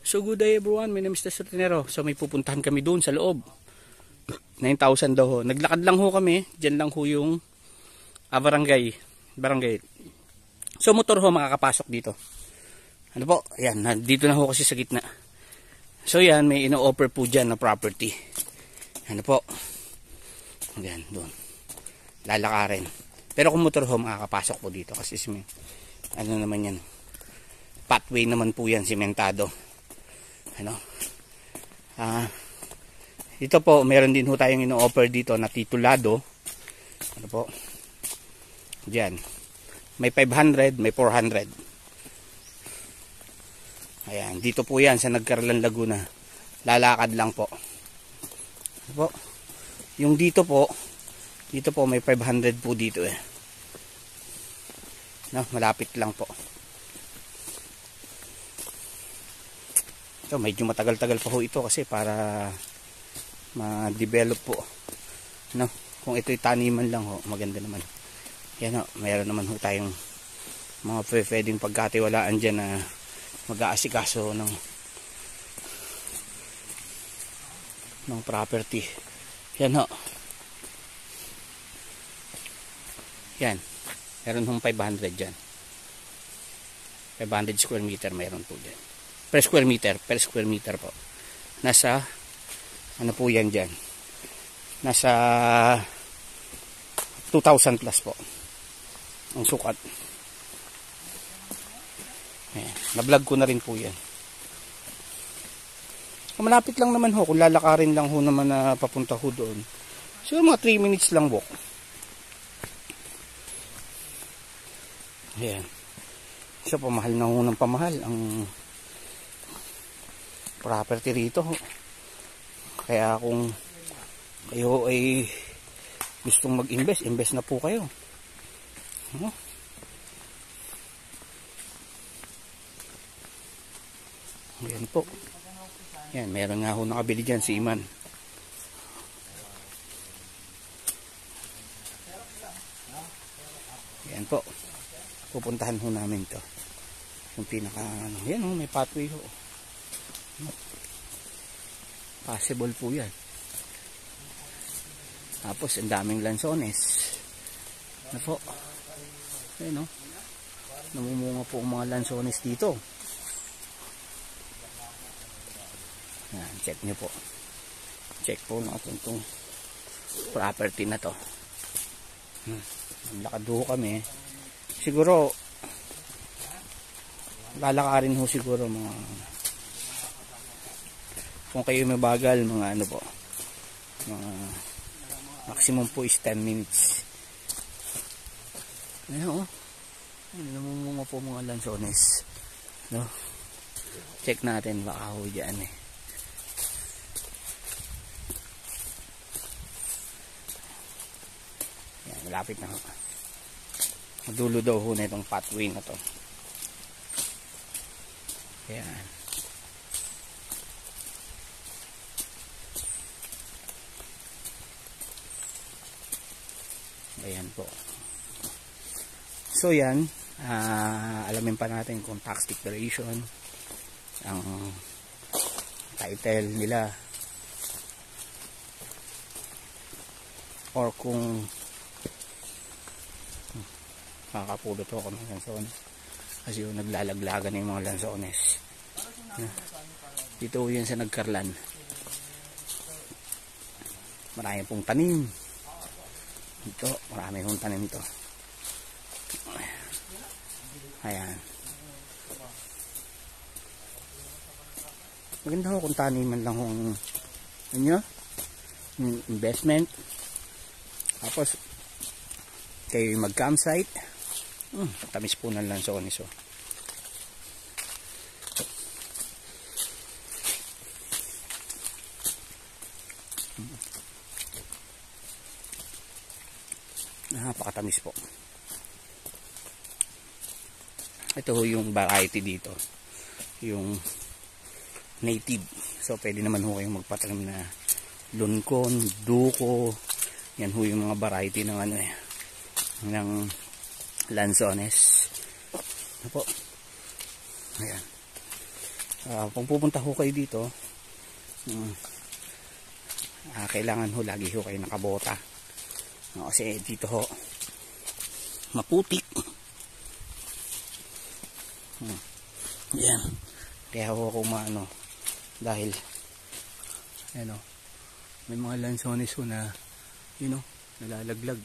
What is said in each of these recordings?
So good day everyone, my name is Mr. Tinero. So may pupuntahan kami doon sa loob. 9,000 daw ho. Naglakad lang ho kami, dyan lang ho yung barangay. So motor ho makakapasok dito. Ano po, ayan, dito na ho kasi sa gitna. So yan, may ino-offer po dyan na property. Ano po, ayan, doon. Lalakarin. Pero kung motor ho makakapasok po dito kasi ano naman yan, pathway naman po yan, simentado. Ano, dito po meron din ho tayong ino-offer dito na titulado. Ano po, dyan may 500, may 400. Ayan, dito po yan sa Nagcarlan, Laguna. Lalakad lang po. Ano po, yung dito po may 500 po dito eh. No, malapit lang po. So, medyo matagal-tagal pa ho ito kasi para ma-develop po. No, kung ito'y taniman lang ho, maganda naman. Yan ho, mayroon naman ho tayong mga pwedeng pagkatiwalaan dyan na mag-aasikaso ng property. Yan ho. Yan. Meron hong 500 dyan. 500 square meter mayroon po dyan. Per square meter po. Nasa, ano po yan dyan? Nasa 2,000 plus po. Ang sukat. Ayan. Na-vlog ko na rin po yan. Malapit lang naman ho. Kung lalakarin lang ho naman na papunta ho doon. So mga 3 minutes lang walk. Ayan. So pamahal na ho ng pamahal ang property rito. Kaya kung kayo ay gustong mag-invest, invest na po kayo. Ano? Ayan po. Ayan, meron nga ho nakabili dyan si Iman. Ayan po. Pupuntahan ho namin to. Yung pinaka, yan ho, may pathway ho. Possible po yan. Tapos ang daming lansones. Ano po, ayun o, namumunga po ang mga lansones dito. Yan, check nyo po. Check po natin itong property na to. Lakad ho kami. Siguro lalakarin ho siguro mga, kung kayo mabagal, mga ano po, mga maximum po is 10 minutes. Ayan o, namumunga po mga lansones, no? Check natin, baka ho dyan eh. Ayan, malapit na ho. Madulo daw ho na itong pathway na to. Ayan. Ayan po. So yan, alamin pa natin kung tax declaration, ang title nila, or kung makakapulot ako ng lansones kasi yung naglalaglagan ng mga lansones. Dito yan sa Nagcarlan. Marami pong tanim. Ito, marami hong tanim ito. Ayan. Maganda ho kung taniman lang hong investment. Tapos kayo mag-campsite. Tamis po ng lansones. Napakatamis po. Ito ho yung variety dito, yung native. So pwede naman ho kayong magpatanim na lunkon, duko. Yan ho yung mga variety ng ano eh, ng lansones. Ano po? Ayan. Kung pupunta ho kayo dito, kailangan ho lagi ho kayo nakabota. Kasi dito ho maputik. Yan. Kaya ho ako maano, dahil ano, may mga lansones ho na nalalaglag.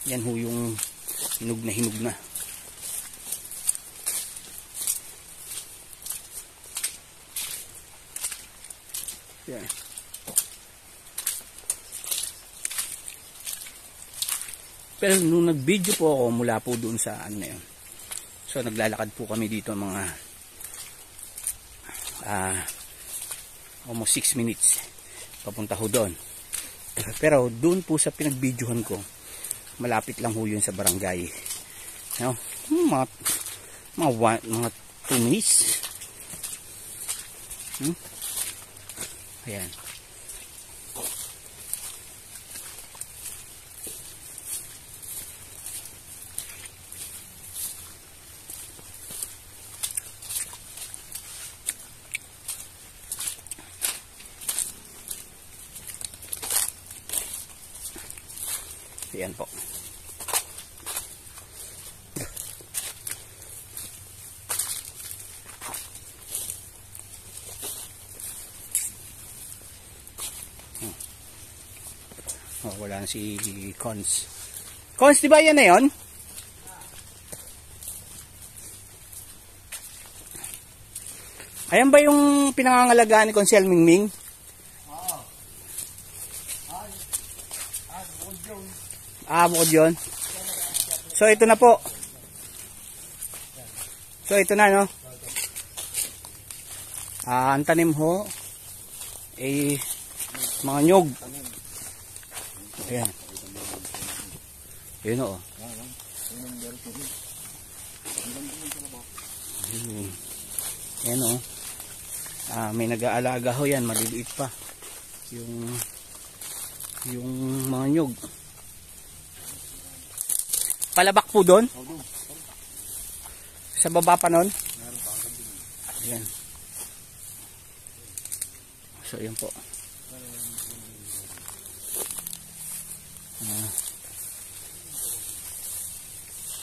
Yan ho yung hinog na. Yan. Pero nung nag-video po ako mula po doon sa ano na yun. So naglalakad po kami dito mga almost 6 minutes papunta ho doon. Pero doon po sa pinag-videohan ko, malapit lang ho yun sa barangay. Mga 2 minutes. Ayan. Ayan po. Wala na si Cons. Cons, di ba yan na yun? Ayan ba yung pinangangalagaan ni Consel Mingming? Bukod yun. So ito na po. So ito na, no? Ang tanim ho mga nyog. Ayan. Yun o. Ayan o. May nag-aalaga ho yan. Maliliit pa. Yung mga nyog. Palabak po doon? Sa baba pa nun? Ayan. So yun po.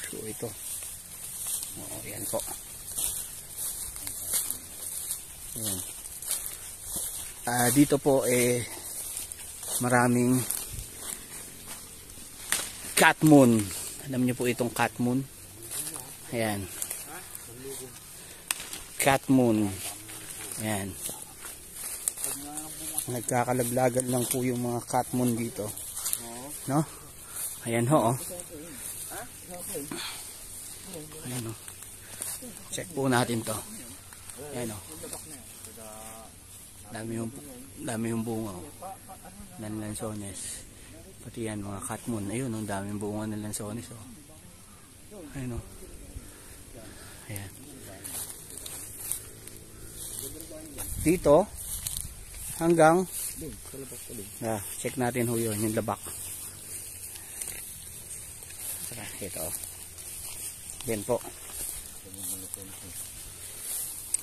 So ito. Yan po. Ayan. Dito po maraming cat moon. Alam niyo po itong cat moon? Ayan. Cat moon. Ayan. Nagkakalaglagan lang po yung mga cat moon dito. No? Ayan ho. Ayan ho. Check po natin to. Ayan ho. Dami yung bunga. Lansones. Pati yan mga cat moon. Ayun, ang daming bunga ng lansones. Ayun o. Ayan. Dito hanggang check natin ho yun, yung labak. Ito. Yan po.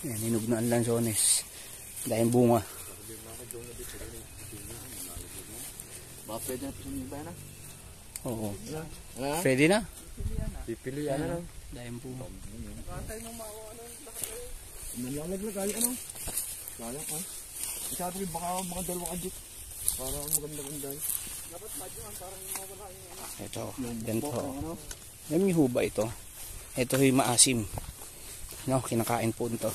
Ayan, hinog na ang lansones. Dahil bunga. Pwede na po ba na? Oo. Pwede na? Pipili ano? Dahil bunga. Nakantay ng mga nalaglagay ano? Kaya ka. Sabi ko baka mga dalawang adjust para maganda-ganda. Dapat badyoan parang mawala yung ano. Ito, ganito. Alam niyo ba ito? Ito yung maasim. No, kinakain po ito.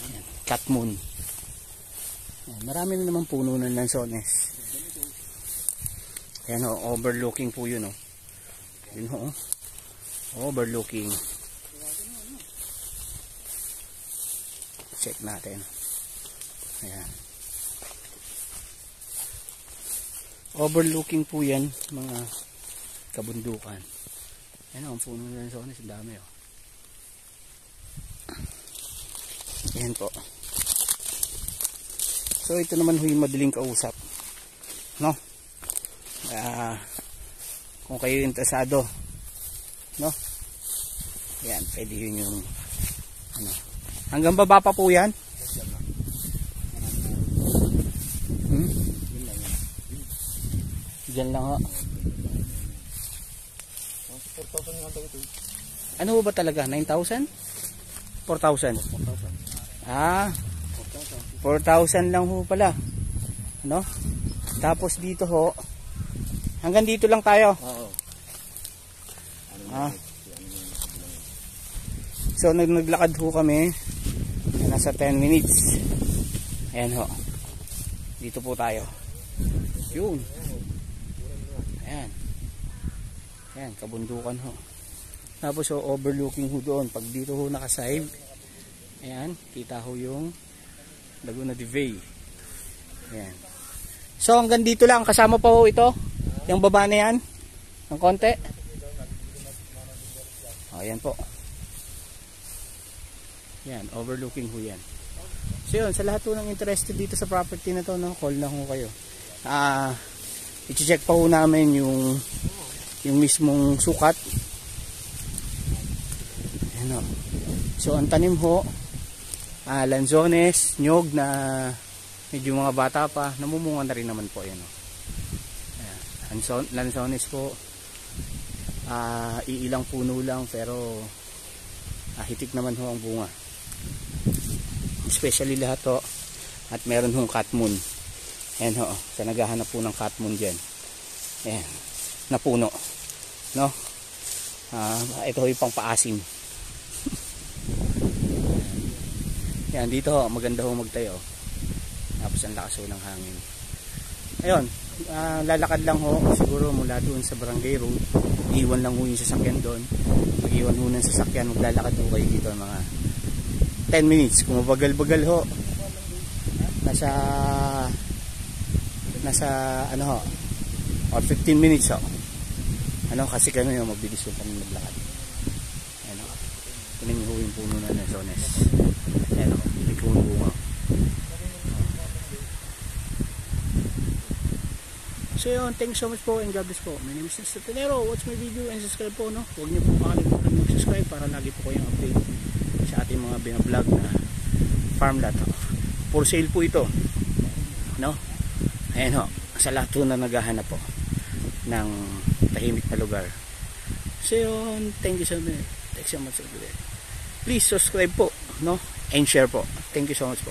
Ayan, cat moon. Ayan, marami na naman puno ng lansones. Ayan o, overlooking po yun o. Yun o. Overlooking. Check natin. Ayan. Overlooking po yan, mga kabundukan. Ayan o, ang puno ng lansones. Ang dami o. Ayan po. So ito naman yung madaling kausap. No? kung kayo interesado, no? Yan, pwede yun yung ano. Hanggang baba pa po yan. Diyan lang ho. 4,000 nga daw ito. Ano ba talaga? 9,000? 4,000? 4,000. Ah, 4,000 lang ho pala. Ano? Tapos dito ho, hanggang dito lang tayo. Oo. Ah. So naglakad ho kami. Nasa 10 minutes. Ayan ho. Dito po tayo. Yun. Ayan. Ayan, kabundukan ho. Tapos ho, overlooking ho doon. Pag dito ho nakaside, ayan, kita ho yung Laguna de Bay. Ayan. So hanggang dito lang. Kasama pa ho ito. Yung baba na yan. Ng konti. O, ayan po. Yan, overlooking ho yan. So yun, sa lahat po ng interested dito sa property na to, no, call na ho kayo. I-check pa ho namin yung mismong sukat. Ayan o. So ang tanim ho, lanzones, nyog na medyo mga bata pa, namumunga na rin naman po yan o. Ayan. Lanzones po, iilang puno lang pero hitik naman ho ang bunga. Especially lahat ho, at meron hong catmoon. Ayan ho, sa naghahanap po ng catmoon dyan. Ayan, na puno, no? Ito ho yung pang paasim. Ayan, dito ho, maganda ho magtayo. Tapos ang lakas ho ng hangin. Ayun, lalakad lang ho, siguro mula doon sa barangay road. Iwan lang ho yung sasakyan doon. Pag-iwan ho ng sasakyan, maglalakad ho kayo dito mga 10 minutes. Kung mabagal-bagal ho, nasa ano ho, or 15 minutes ho. Ano, kasi kami yung mabilis yung kami maglakad. Ano, kunin nyo ho yung puno na lanzones. Ano, may puno bunga. So yun, thanks so much po and God bless po. My name is Mr. Tinero. Watch my video and subscribe po, no? Huwag niyo po makalimutan mag-subscribe para lagi po kayong update sa ating mga binablog na farm lot. For sale po ito, no? Ayan ho, sa lahat po na naghahanap po ng tahimik na lugar. So yun, thank you so much. Thanks so much. Please subscribe po, no? And share po. Thank you so much po.